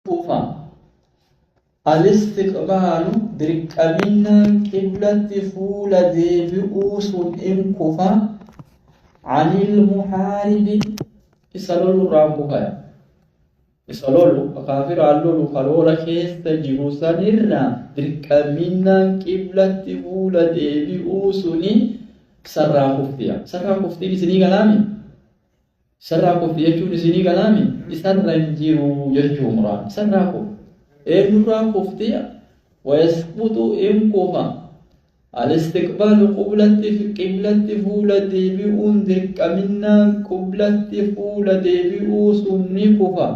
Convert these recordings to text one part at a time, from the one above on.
كفا الاستقبال درقمنا قبلة فول ديبئوس إن كفا عن المحارب إسالول رامبوكا إسالول وكافر اللول خلولا كيس تجيبوسا نرنا درقمنا قبلة فول ديبئوس سرا كفتيا سرا كفتي سني كلامي سرا كفتي يجون سني كلامي إسرا نجيرو يجو مران سرا كفتي إنورا كفتيا ويسقط إن كفا الاستقبال قبلة فول ديبئون درقمنا قبلة فول ديبئو سني كفا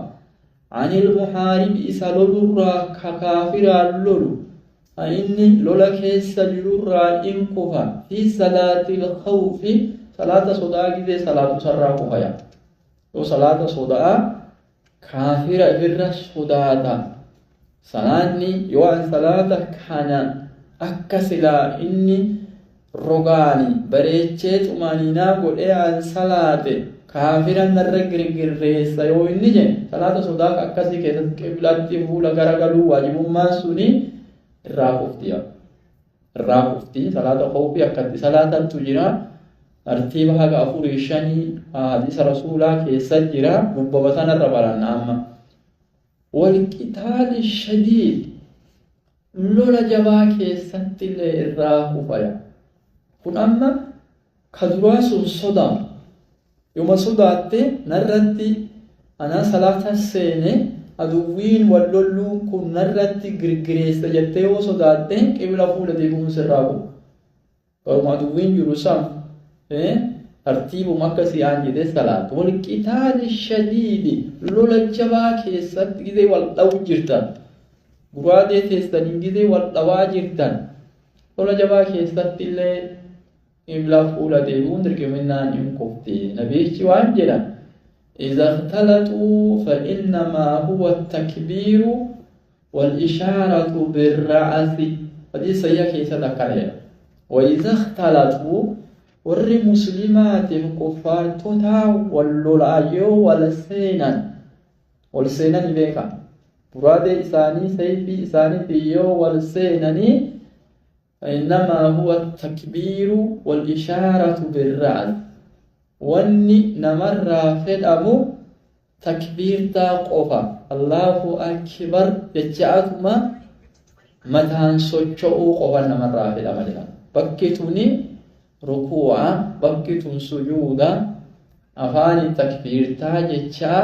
عن المحارب إسالول كافر اللول فإني لولا كيس جرور إن كفا في صلاة الخوف صلاة صداء كذا صلاة سرّا كفايا وصلاة صداء كافر بر صداء صلاني يوان صلاة كان أكسلا إني رغاني بريتشت مانينا قل عن صلاة كافرا نرجع الرئيس يو إني جن صلاة صداء أكسي كذا قبلة فولا غرقلو واجب ما سني الراففتي صلاة خوفي أكد صلاة تجرى أرتيبها كأفور إشاني حديث رسولا كيسجرى مبابتنا الربالان أما والقتال الشديد لولا جبا كيسنت الراففيا كن أما كدراس صدام يوم صدات نرتي أنا صلاة السنة aduwwiin wallolluun kun narratti girgireessa jettee yoo sodaatteen qibla fuula deebi'uun sirraa bu'u. Garuma aduwwiin jiru san tartiibuma akkasii aan jedhee salaatu. Walqitaali shadiidi lola jabaa keessatti gizee wal dha'u jirtan. Buraadee teessanii gizee wal dhawaa jirtan. Lola jabaa keessatti illee qibla fuula deebi'uun dirqaminaan hin kufti. Nabiichi waan jedhan. إذا اختلطوا فإنما هو التكبير والإشارة بالرأس هذه سيئة كيسة ذكرها وإذا اختلطوا ور مسلمات الكفار توتا واللولايو والسينان بيكا براد إساني سيفي إساني فيو والسيناني فإنما هو التكبير والإشارة بالرأس wanni namarraa fedhamu takbiirtaa qofa Allahu akbar jechaatuma mataan socho'uu qofa namarraa fedhama jedha. Bakki tuni rukuu'a, bakki tun sujuuda, afaani takbiirtaa jechaa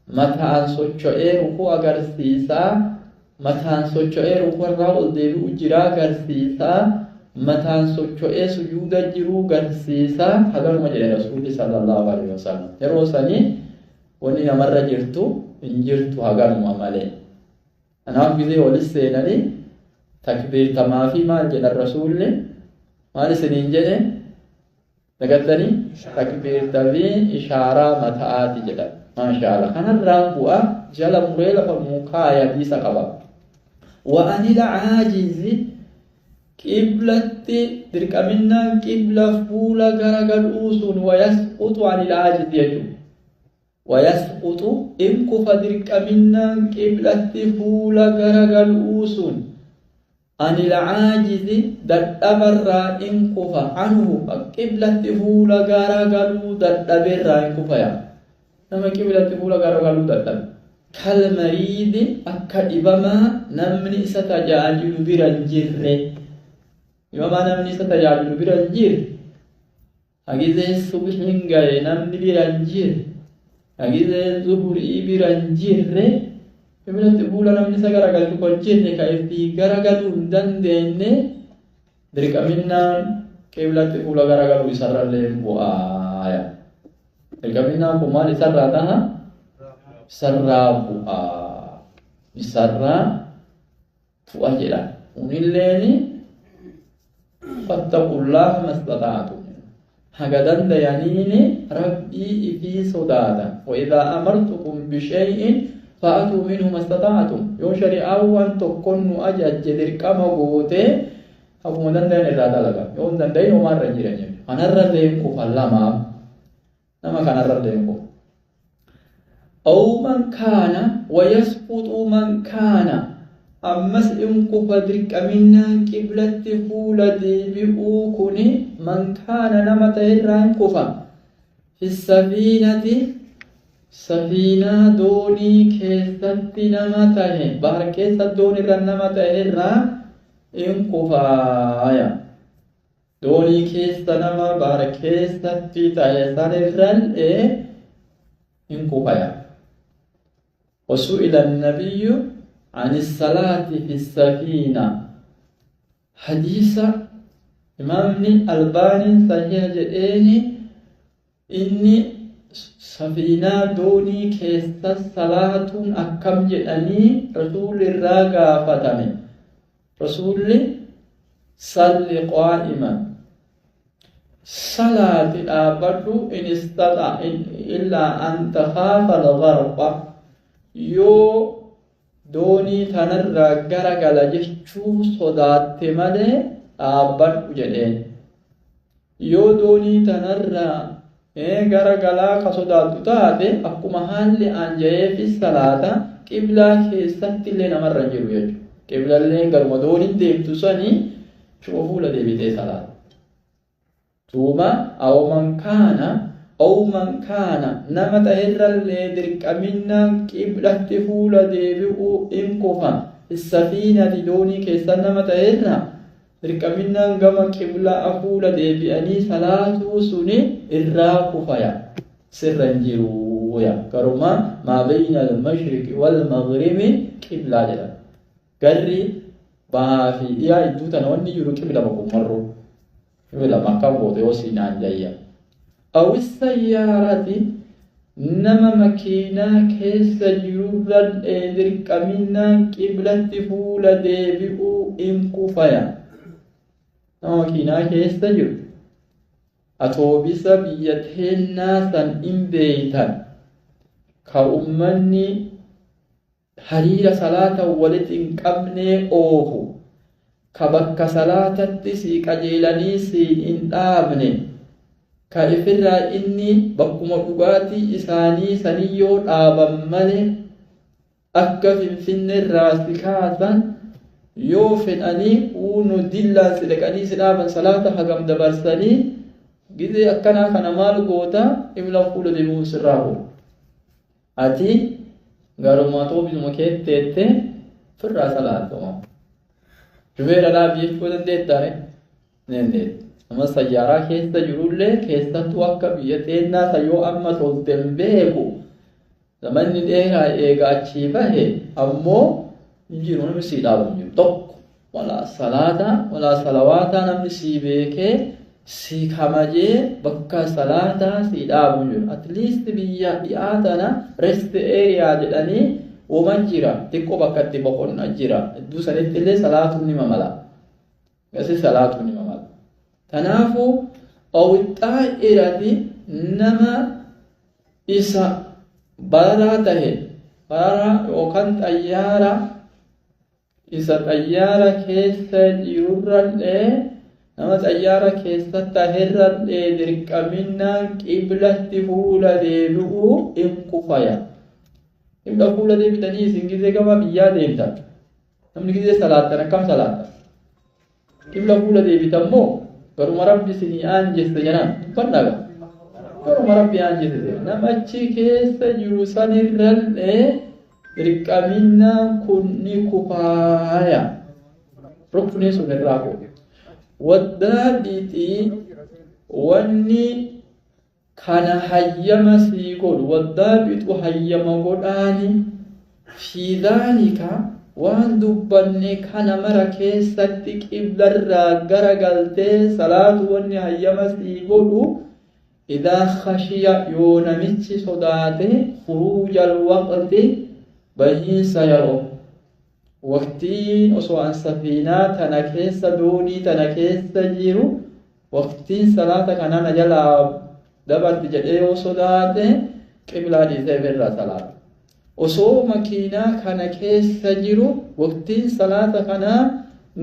mataan socho'ee rukuu agarsiisaa, mataan socho'ee rukuurraa ol deebi'u jira agarsiisaa. mataan socho'ee sujuuda jiru garsiisaa hagaluma jedhe rasuulli sallallahu alaihi wasallam yeroo sanii wanni namarra jirtu hin jirtu hagaluma malee anaaf gizee walis seenanii takbiirtamaa fi maal jedhan rasuulli maal isiniin jedhe dagattanii takbiirtamii ishaaraa mata'aati jedhan maashaallah kanarraan bu'a jala muree lafa mukaaya hadiisa qaba wa'anila aajizi قبلة درقمنا قبلة فولا غرغلوس ويسقط عن العاجز يجو ويسقط إنكف درقمنا قبلة فولا غرغلوس عن العاجز ددبر إنكف عنه قبلة فولا غرغلو ددبر إنكف يا نما قبلة فولا غرغلو ددبر كالمريد أكدبما نمني ستجاجل برنجر Imama namni isa tajaajilu bira hin jirre hagizee subhiin gahe namni bira hin jirre hagizee zuhurii bira hin jirre qiblaatti fuula namni isa garagalchu kan jirre ka itti garagaluu hin dandeenye dirqaminaan qiblaatti fuula garagaluu isarrallee bu'aaya. Dirqaminaan kun maal isarraa taha? Isarraa bu'aa. Isarraa bu'a jedha. Unilleeni فاتقوا الله ما استطعتم هكذا ديانيني ربي في صدادا وإذا أمرتكم بشيء فأتوا منه ما استطعتم يوم شريعة وأن تكونوا أجد دركما قوتي أبو مدن دين إرادة لغا يوم دن دين وما رجيرين أنا الرليم كفالما نما كان الرليم أو من كان ويسقط من كان أمس إنكو فدرك أمنا قبلة فولة بيؤكني من كان نمت إران كفا في السفينة سفينة دوني كيست نمته بحر كيست دوني رن نمته إران إنكو فايا دوني كيست نما بحر كيست تايسان إران إنكو فايا وسئل النبي عن الصلاة في السفينة حديث إمام الباني صحيح جئني إني سفينة دوني كيست صلاة أكم جئني رسول الراقة فتمي رسول صلي قائما صلاة الأبد إن استطاع إلا أن تخاف الغرق يو doonii tanarraa garagala jechuu sodaatte malee dhaabbadhu jedheen. Yoo doonii tanarraa garagalaa ka sodaattu taate akkuma haalli aanjayeefi salaata qiblaa keessatti illee namarra jiru jechuudha. Qiblalleen garuma dooniin deemtu sanii fuula deebitee salaata. Tuuma أو من كان نمت إرّالي درك أمنا قبلة فولة ديبئو إنكفا السفينة دوني كيسا نمت إرّا درك أمنا قم قبلة أفولة ديبئني صلاة سني إرّا كفايا سرّا جرويا كرما ما بين المشرق والمغرب قبلة جدا قرّي بافي إيا إدوتا نواني جرو قبلة بكم مرو قبلة مكة بوتي وسينان جايا أو السيارة نما مكينة كيس جروبا درك أمنا قبلة فولة ديبئو إنكفايا نما مكينة كيس جروب أتوبس بيتهن ناسا إن بيتا كأمني حرير صلاة ولد إنكبني أوهو كبك صلاة تسيك جيلاني سين إن آبني كإفرّا إني بكم الأغاتي إساني سنيو آبا مالي أكا فين الراسكاتا يوفن أني ونو دلا سلك أني سلابا صلاة حقم دبرساني جزي أكنا كنمال قوتا إملا فول دمو سرابو أتي غارماتو بزمكيت تيتي فرّا صلاة جوير لا بيشكوذن ديت داري نين ديت أما سيارة كيسة جرولة كيسة توقع بيتنا سيو أما تولتن بيكو زمان نديها إيغا أتشيبه أمو نجيرون مسيدا بنجير توك ولا صلاة ولا صلوات نمسي بيكي سيكامجي بكا صلاة سيدا بنجير at least بياتنا rest area جداني ومن جيرا تكو بكا تبقون أجيرا دو سنة اللي صلاة نماملا قسي صلاة نماملا تنافو أو الطائرة نما إسا براته برا وكان طيارة إسا طيارة كيسة جرورا نما طيارة كيسة تهرا درك منا قبلة فولة ديبو إنكفايا إملا فولة ديب تني سنجزي كما بيا ديبتا نمني كذي صلاة كم صلاة إملا فولة ديب تمو Karuma Rabbi sini anjiste janan pannaga Karuma Rabbi anjiste namachi keessa jiru sanirralle dirqaminna kunni kufaya rukni sunirraqo waddabiti wanni kana hayyama siqod waddabitu hayyama godani fi dhalika waan dubbanne kana mara keessatti qiblarraa garagaltee salaatu wanni hayyama sii godhu idaa khashiya yoo namichi sodaate khuruujal waqti bahiinsa yeroo waqtiin osoo an safiinaa tana keessa doonii tana keessa jiru waqtiin salaata kanana jalaa dabarti jedhee yoo sodaate qiblaa dhiisee birraa salaata osoo makiinaa kana keessa jiru waqtiin salaata kanaa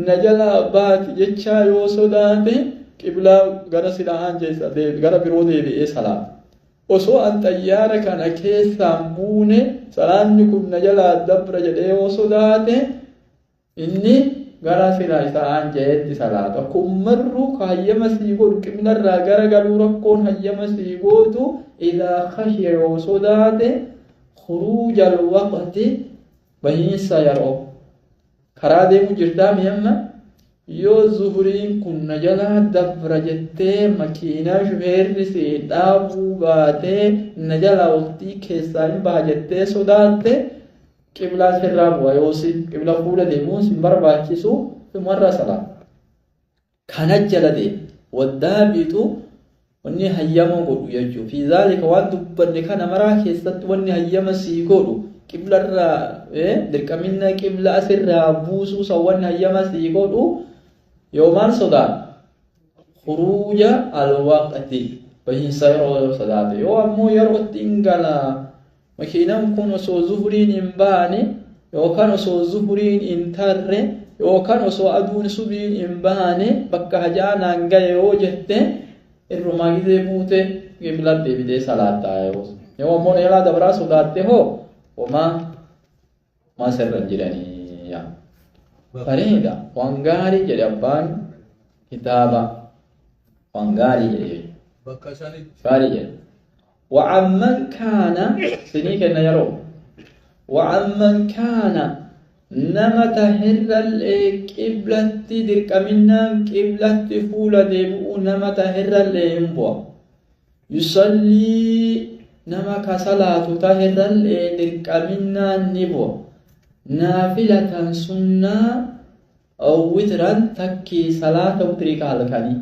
najala baati jechaa yoo sodaate qiblaa gara sila'aan jeessa gara biroo deebi'ee salaata osoo an xayyaara kana keessaan buune salaanni kun na jalaa dabra jedhee yoo sodaate inni gara silaa isaan jeetti salaata kun marru hayyama sii godhu qiblarraa gara galuu rakkoon hayyama sii gootu idaa khashiya yoo sodaate khuruuja alwaqti bahiinsa yeroo karaa deemu jirtaa miyamma yoo zuhuriin kun na jalaa dabra jettee makiinaa shufeerri si dhaabuu baatee na jalaa waqtii keessaa hin baha jettee sodaatte qiblaan sirraa bu'a yoo si qibla fuula deemuun sin barbaachisu sumarra salaa kana jala deemu waddaabitu wanni hayyama godhu jechuu fi zaalika waan dubbanne kana maraa keessatti wanni hayyama sii godhu qiblarraa dirqamina qibla asirraa buusuu san wanni hayyama sii godhu yoo maal sodaan khuruuja alwaqti bahiinsa yeroo sodaate yoo ammoo yeroo ittiin galaa makiinaan kun osoo zuhuriin hin baane yookaan osoo zuhuriin hin tarre yookaan osoo aduun subiin hin baane bakka hajaanaan gahe yoo jette irrumaa gizee buute qibla deebitee salaattaa yoo ammoo eelaa dabraa sodaatte hoo homaa maasirra jiranii yaa bareeda waan gaarii jedhe abbaan kitaaba waan gaarii jedhe bakka isaanii gaarii jedhe وعمن كان سنيك النيرو وعمن كان نمت هر القبلة درك منا قبلة فولا ديبو نمت هر الانبوا يصلي نمك صلاة تهر درك منا نبو نافلة سنة أو وترا تكي صلاة وتريك على الكني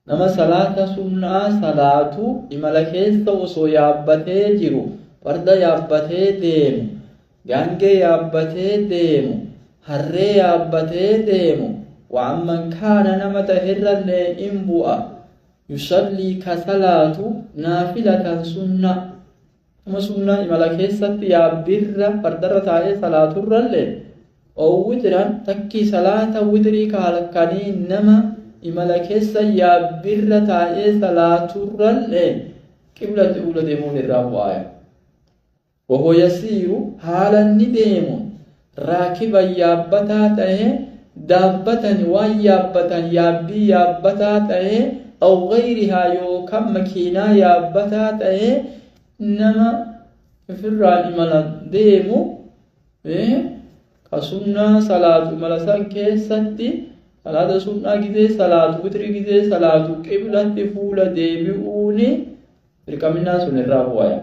nama salaata sunnaa salaatu imala keessa osoo yaabbatee jiru farda yaabbatee deemu gaangee yaabbatee deemu harree yaabbatee deemu wa'amman kaana nama tahirrallee in bu'a yusallii ka salaatu naafilatan sunna nama sunnaa imala keessatti yaabbirra fardarra taa'ee salaaturrallee oo witiran takkii salaata witirii ka halkanii nama imala keessa yaabbirra taa'ee salaaturrallee qiblatti fuula deemuun irraa bu'aaya wahoo yasiiru haala ni deemuun raakiban yaabbataa ta'ee daabbatan waan yaabbatan yaabbii yaabbataa ta'ee aw gayrihaa yookaan makiinaa yaabbataa ta'ee nama ifirraan imala deemu ka sunnaa salaatu imala san keessatti salaata sunnaa gizee salaatu witri gizee salaatu qiblatti fuula deebi'uuni dirqaminaan sun irraa bu'aya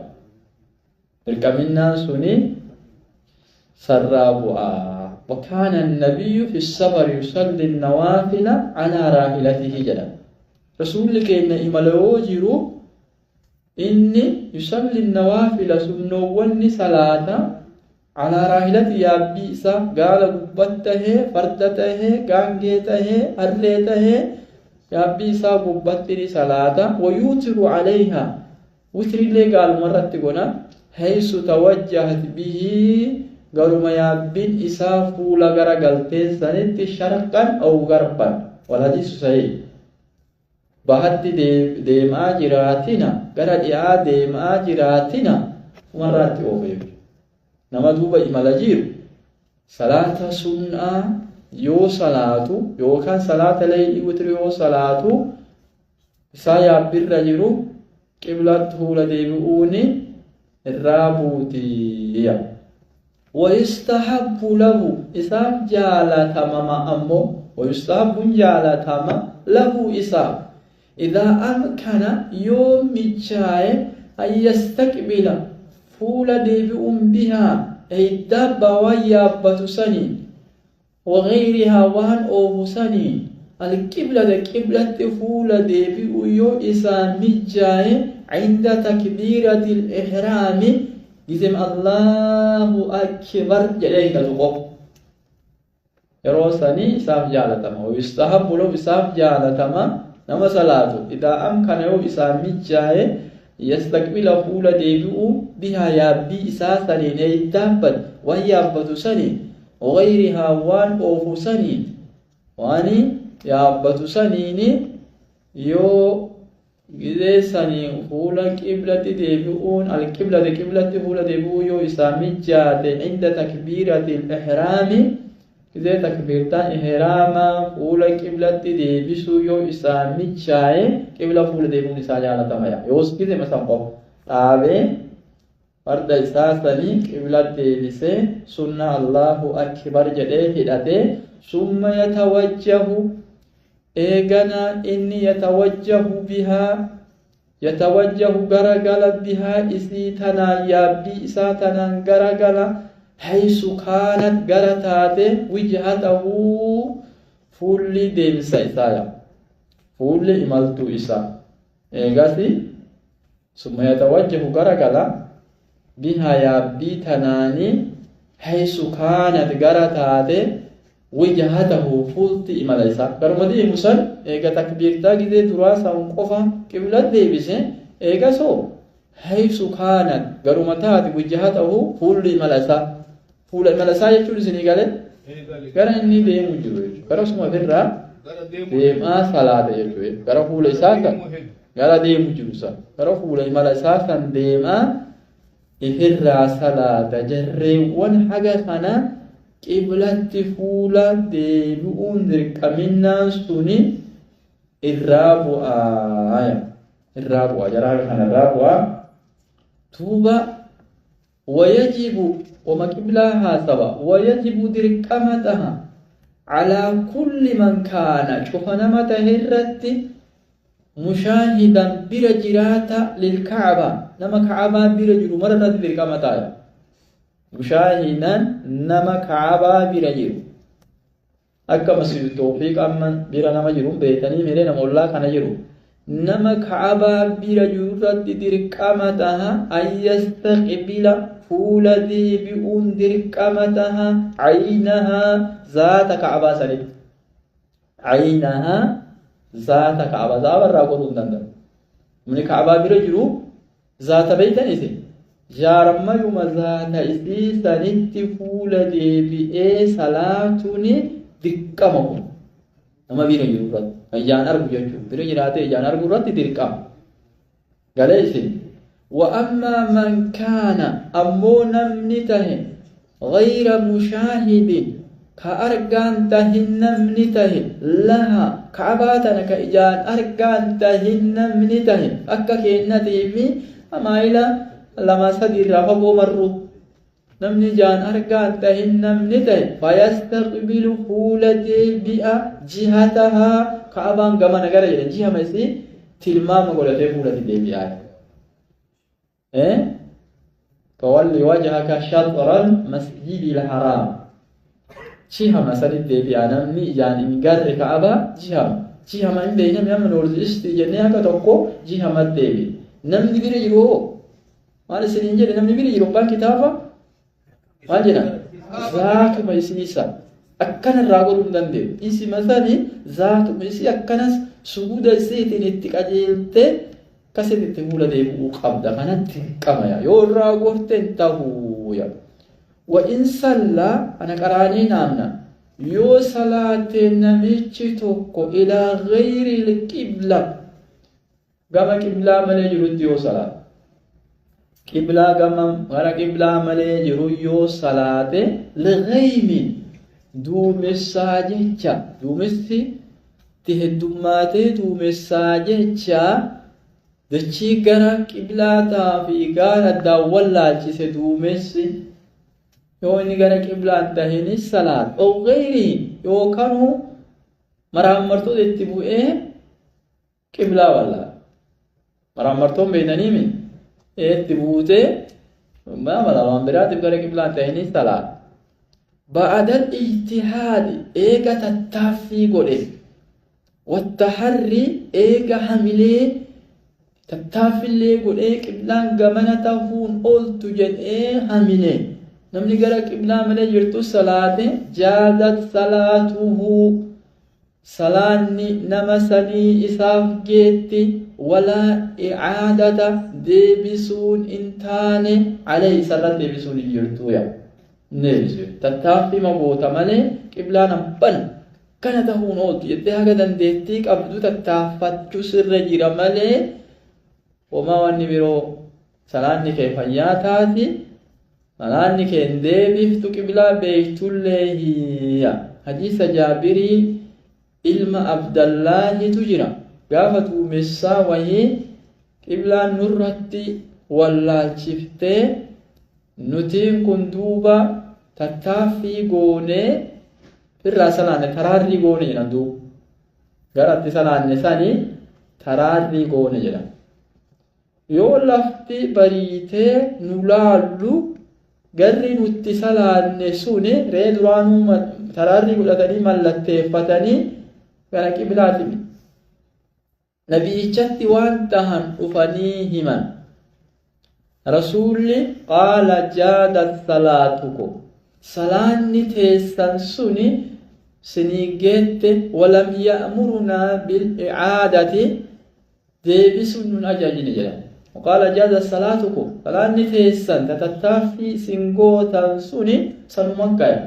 dirqaminaan suni sarraa bu'aa وكان النبي في السفر يصلي النوافل على راحلته جدا رسول كين إملو جرو إني يصلي النوافل سنوّني صلاة على راحلته يابيسا قال قبته فردته قانجته أرلته يابيسا قبته صلاة ويوتر عليها وتر اللي قال مرة تقولنا حيث توجهت به قالوا ما يابين إساف ولا غرا قلتين سنت شرقا أو غربا والحديث صحيح بحث ديما جراتنا غرا إعا ديما جراتنا مرات أوفيب nama duuba imala jiru salaata sunnaa yoo salaatu yookaan salaata leeyli witri yoo salaatu isaa yaabbirra jiru qiblatti fuula deebi'uuni irraa buutiya ويستحب له إساف جالتما أمو ويستحب جالتما له إساف إذا أمكن يوم مجاي أن يستقبل فولا ديبئون بها أي الدابة ويابة سني وغيرها وهن أوه سني القبلة قبلة فولا ديبئو يو إسامي جاي عند تكبيرة الإحرام جزم الله أكبر جليك الغب يروسني إسام جالتما ويستحب له إسام جالتما نما صلاة إذا أمكن يو إسامي جاي يستقبل فولا ديبئو بها يابي إساسا نيتابت ويابت سني وغيرها وان أوف سني واني يابت سنيني يو gizee sanii fuula qiblatti deebi'uun alqiblate qiblatti fuula deebi'uu yoo isaa mijaate inda takbiirati ihraami gizee takbiirtaan ihraamaa fuula qiblatti deebisuu yoo isaa mijaaye qibla fuula deebi'uun isaa jaalatamaya yoos gize masan qof dhaabee farda isaa sanii qibla deebisee sunna Allahu akbar jedhee hidhatee summa yatawajjahu eegana inni yatawajjahu bihaa yatawajjahu garagala bihaa isii tanaan yaabbii isaa tanaan garagala haysu kaanat gara taate wijhatahu fuulli deemsa isaaya fuulli imaltuu isaa eegasi summa yatawajjahu garagala bihaa yaabbii tanaani haysu kaanat gara taate وجهته فولت إماليسا كرمدي مسل إيجا تكبيرتا جدي دراسة ونقفا قبلة ديبسة إيجا سو حيث كانت كرمتها وجهته فول إماليسا فول إماليسا يجول سني قالت كرا إني ديم وجوه كرا سما فرا ديم صلاة يجوه كرا فول إساكا كرا ديم وجوه كرا فول إماليسا ديم إفرا صلاة جري ونحاجة خنا qiblatti fuula deebi'uun dirqaminnaan suni irraa bu'aa jaraa kana irraa bu'aa tuuba wayajibu wama qiblaa haasaba wayajibu dirqamataha calaa kulli man kaana cufa nama tahirratti mushaahidan bira jiraata lilkacba nama kacbaa bira jiru mararratti dirqamataaya مشاهدا نما كعبا برجير أكا مسجد التوفيق أما بيرا نما جيرون بيتني ميري نما الله كان جيرون نما كعبا برجير رد درقامتها أن يستقبل فول ذي بؤون درقامتها عينها ذات كعبا سنة عينها ذات كعبا ذا براغورون دندن من كعبا برجير ذات بيتني سي جارما يوم ذات إسيسانيت فول ديبئي صلاتوني دكامهم أما بيرا يروت أيان أرغو يجو بيرا يراتي أيان أرغو رات دكام قاليسي وأما من كان أمو نمنته غير مشاهد كأرغان تهن نمنته لها كعباتنا كإجان أرغان تهن نمنته أكا كينتي في أما إلى لما سدي رافقو مرو نمني جان أركان تهن نمني تهن فيستقبل فولتي بيئة جهتها كعبان كما نقرأ جدا جهة مسي تلمام قولتي فولتي دي بيئة فولي وجهك شطر المسجد الحرام جهة مسجد دي بيئة نمني جان إنقر كعبا جهة ما إن بينام يمن ورزشتي جنيها كتوكو جهة ما دي بي نمني بيري يرو maal isin jedhe namni bira jiru abbaan kitaaba maal jedhan zaatuma isiisa akkana irraa godhuu hin dandeenye isi masani zaatuma isii akkanas suguda isiitiin itti qajeeltee akkasitti fuula deebi'uu qabda kanatti qamaya yoo irraa gorte hin tahuuya wa in sallaa ana qaraanii naamna yoo salaatee namichi tokko ilaa gayri qibla gama qiblaa malee jirutti yoo salaate قبلة قمم غير قبلة ملي جرويو صلاة لغيم دوم الساجة دوم السي تهدماتي دوم الساجة دشي غير قبلة تافي غير الدولة جس دوم السي يو إني غير قبلة تهيني الصلاة أو غيره يو كانوا مرامرتو دتبو قبلة ولا مرامرتو بينني من تبوته ما ملام برات بقرا قبلة تهني صلاة بعد الاجتهاد إيجا تتافي قولي والتحري إيجا حملي تتافي اللي قولي قبلة قمنا تفون قلت جن حملي نمني قرا قبلة من جرتو صلاة جادت صلاته صلاني نمسني إساف جيتي ولا إعادة ديبسون إنتاني عليه صلاة ديبسون يرتويا نيبسون تتافي مبوتا مالي قبلا نبن akkana ta'uun ooltu jettee haga dandeettii qabdu tattaaffachuu sirra jira malee homaa wanni biroo salaanni kee fayyaa taati salaanni kee hin deebiftu qiblaa beeytullee hiyya. Hadiisa Jaabirii ilma Abdallaahitu jira gaafa duumessaa wayii qiblaan nurratti wallaalchiftee nutiin kun duuba tattaaffii goonee irraa salaanne taraarrii goone jedhan duuba garatti salaanne sanii taraarrii goone jedhan. Yoo lafti bariitee nu laallu garri nutti salaanne suni ree duraanuu taraarrii godhatanii mallatteeffatanii gara qiblaati. Nabiyichatti waan tahan dhufanii himan. Rasuulli qaala jaadat salaatukum salaanni teessan suni sinii geette walam ya'murunaa bil'icaadati deebisuun nun ajaajine jedhan. وقال جاز صلاتكم فلان نتيسن تتتافي سنغوتا سوني سنمكايا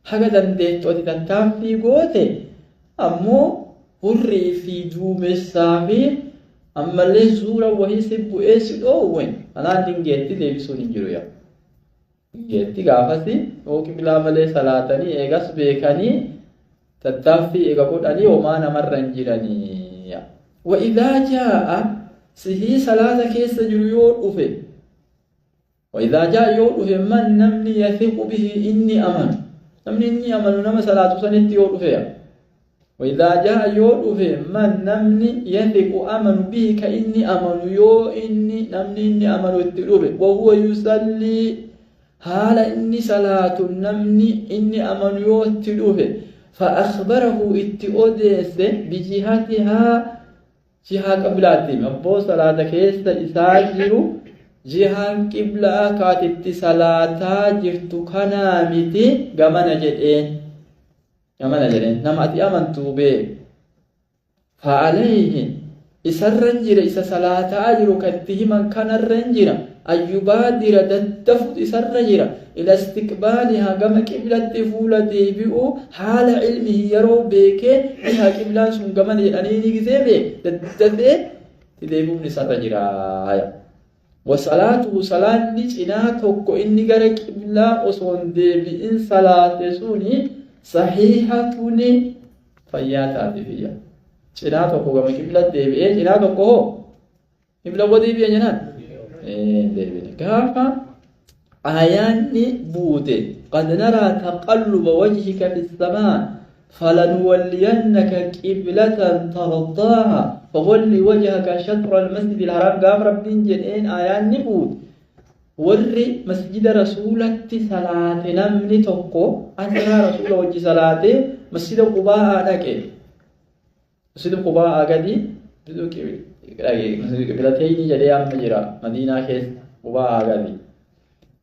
حاجة دندت وتتتافي غوتي أمو هري في دوم السافي أما اللي زورا وهي سبو إيسي وين أنا ننجيتي ديبسوني جرويا جيتي غافتي وكي بلا ملي صلاتني إيغاس بيكاني تتافي إيغا قداني وما نمر رنجراني وإذا جاء سهي صلاة كيس جريور أفه وإذا جاء يور أفه من نمني يثق به إني أمن نمني إني أمن نما صلاة سنة يور أفه وإذا جاء يور أفه من نمني يثق أمن به كإني أمن يو إني نمني إني أمن التلوبه وهو يصلي حال إني صلاة نمني إني أمن يو التلوبه فأخبره اتئوديس بجهتها جهة قبلاتي أبو صلاة كيسة إساجرو جهة قبلة كاتت صلاة جرتو كنامتي غمنا جدين نمأتي أمنتو بي فعليه إسا الرنجر إسا صلاة أجرو كتهما كان الرنجر أن يبادر ددفت إسا الرنجر إلى استقبالها قم قبلة فولة بيئو حال علمه يرو بيكي إها قبلة سن قمن يلانيني كذيبه ددفه تديبون إسا الرنجر وصلاته صلاة نجناتك إني غير قبلة أصون ديبي إن صلاة سوني صحيحة فياتات فيها جناتك قم قبلة ديبي جناتك هو قبلة وديبي جنات ديبي كافة آياني بوده قد نرى تقلب وجهك في السماء فلنولينك قبلة ترضاها فول وجهك شطر المسجد الحرام قام ربين جنين آياني بود ورّي مسجد رسولة صلاة نمني توقو أنتها رسول وجه صلاة مسجد قباء آناكي مسجد قباء آقادي مسجد قبلتين جديام مجرى مدينة كيس قباء آقادي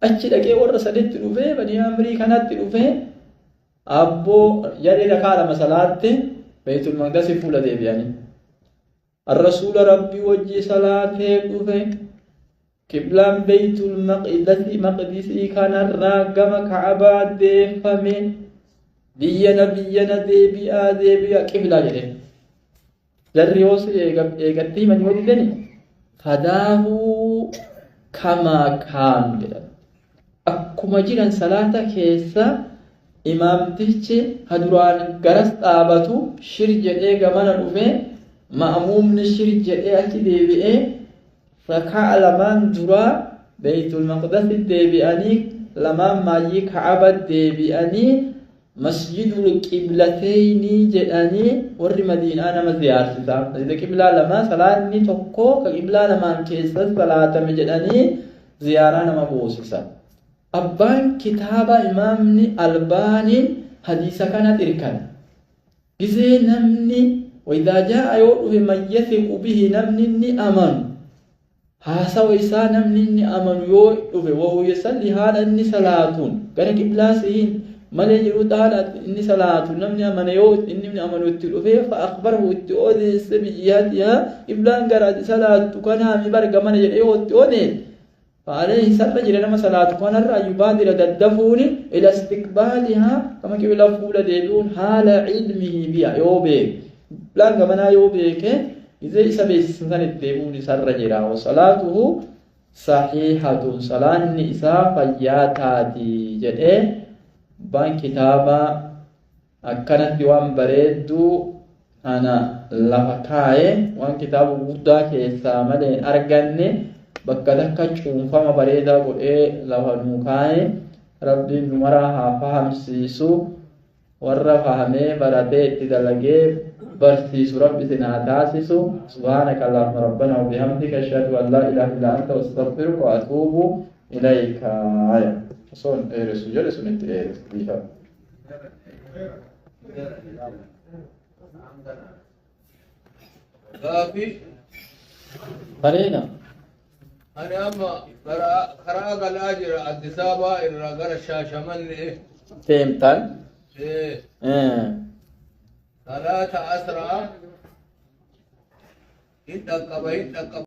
achi dhaqee warra saditti dhufee banii amrii kanatti dhufee abboo jedhee dhakaadhama salaatti beeytul maqdasi fuula deebi'anii ar-rasuula rabbii wajji salaatee dhufe qiblaan beeytul maqdisii kanarraa gama ka'abaa deeffame biyyana deebi'a qiblaa jedhee jarri yoos eegatti himanii wadi deni fadaahuu kamaa kaan jedhan akkuma jiran salaata keessa imaamtichi haduraan garas dhaabatu shir jedhee gamana dhufe ma'muumni shir jedhee achi deebi'ee rakaa lamaan duraa beeytul maqdasi deebi'anii lamaan maayyii ka'aba deebi'anii masjidul qiblatayni jedhanii warri madiinaa nama ziyaarsisa masjida qiblaa lamaa salaanni tokko ka qiblaa lamaan keessa salaatame jedhanii ziyaaraa nama boosisa. Abbaan kitaaba imaamni Albaaniin hadiisa kana xirkan gisee namni وإذا جاء يوم من يثق به نمني أمن haasawa isaa namni inni amanu yoo dhufe wahuu yusalli haala inni salaatuun gara qiblaa sehin malee jiru haala inni salaatu namni amane yoo inni amanu itti dhufe fa akhbarahu itti odeesse biyyatiha qiblaan gara salaatu kanaami barga mana jedhee yoo itti odeesse فعليه سر جرنا ما صلاة كون الرأي يبادر الدفون إلى استقبالها كما كيقول فولا ديبون حال علمه بها يوبي لان كمنا يوبي كي إذا يسبي سنسان الديبون سر جرا وصلاته صحيحة صلاة النساء فياتاتي جده بان كتابا أكنت يوم بريدو أنا لفكاي وان كتاب ودا كيسامل أرجعني بكذا كشوم فما بريدا قوي لفنوكاي ربي نمرها فهم سيسو ورّا فهمه برده تدلعه برسيسو ربي سناتاسيسو سبحانك اللهم ربنا وبحمدك أشهد أن لا إله إلا أنت أستغفرك وأتوب إليك آية صون رسول سنت بيها كافي فرينا أنا أما خراج الأجر الدسابة الرجال الشاشمان إيه تيمتان إيه 13 إنك